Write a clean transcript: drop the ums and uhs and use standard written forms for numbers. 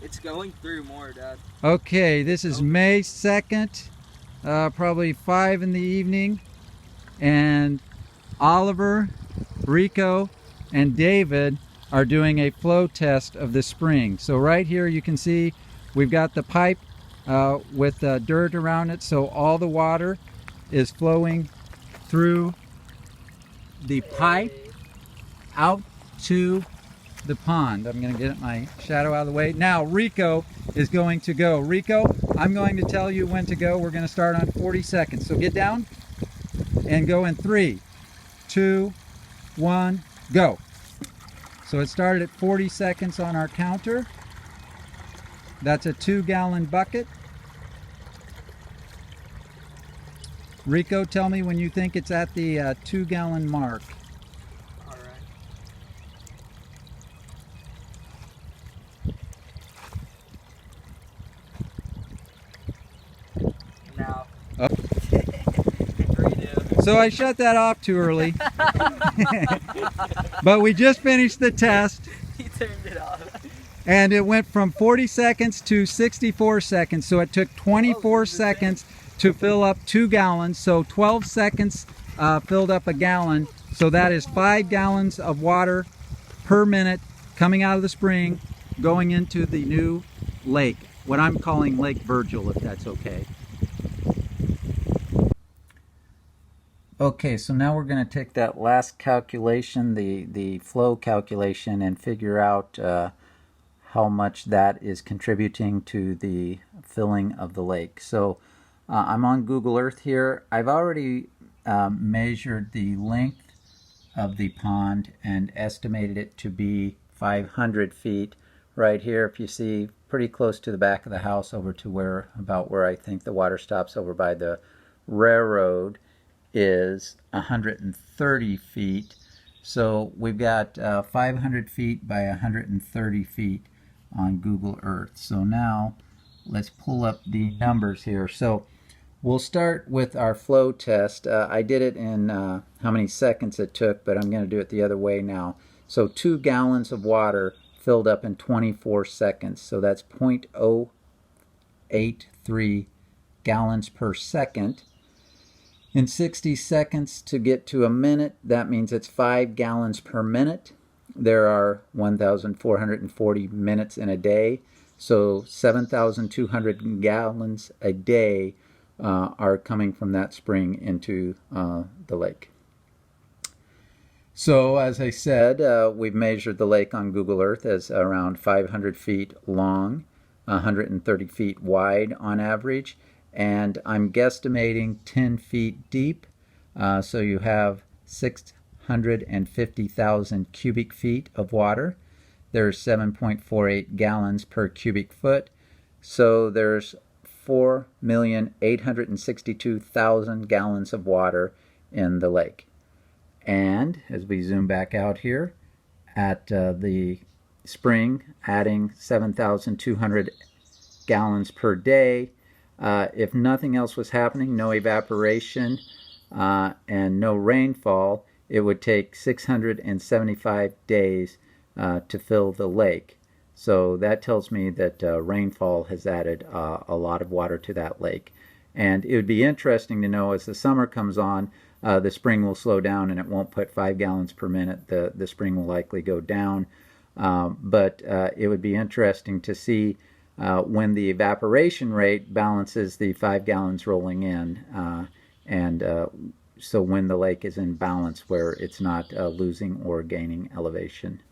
It's going through more, Dad. Okay, this is May 2nd, probably 5 in the evening, and Oliver, Rico, and David are doing a flow test of the spring. So right here you can see we've got the pipe with dirt around it, so all the water is flowing through the pipe out to the pond. I'm going to get my shadow out of the way. Now Rico is going to go. Rico, I'm going to tell you when to go. We're going to start on 40 seconds. So get down and go in 3, 2, 1, go. So it started at 40 seconds on our counter. That's a 2-gallon bucket. Rico, tell me when you think it's at the 2-gallon mark. All right. Now. Oh. 3, 2. So I shut that off too early. But we just finished the test. He turned it off. And it went from 40 seconds to 64 seconds. So it took 24 seconds to fill up 2 gallons. So 12 seconds filled up a gallon. So that is 5 gallons of water per minute coming out of the spring, going into the new lake. What I'm calling Lake Virgil, if that's okay. Okay, so now we're going to take that last calculation, the flow calculation, and figure out how much that is contributing to the filling of the lake. So I'm on Google Earth here. I've already measured the length of the pond and estimated it to be 500 feet. Right here, if you see, pretty close to the back of the house, over to about where I think the water stops over by the railroad, is 130 feet. So we've got 500 feet by 130 feet on Google Earth. So now let's pull up the numbers here. So we'll start with our flow test. I did it in how many seconds it took, but I'm going to do it the other way now. So 2 gallons of water filled up in 24 seconds. So that's 0.083 gallons per second. In 60 seconds to get to a minute, that means it's 5 gallons per minute. There are 1,440 minutes in a day, so 7,200 gallons a day are coming from that spring into the lake. So as I said, we've measured the lake on Google Earth as around 500 feet long, 130 feet wide on average, and I'm guesstimating 10 feet deep. So you have 650,000 cubic feet of water. There's 7.48 gallons per cubic foot. So there's 4,862,000 gallons of water in the lake. And as we zoom back out here at the spring, adding 7,200 gallons per day, if nothing else was happening, no evaporation and no rainfall, it would take 675 days to fill the lake. So that tells me that rainfall has added a lot of water to that lake. And it would be interesting to know, as the summer comes on, the spring will slow down and it won't put 5 gallons per minute. The spring will likely go down. But it would be interesting to see when the evaporation rate balances the 5 gallons rolling in, so when the lake is in balance where it's not losing or gaining elevation.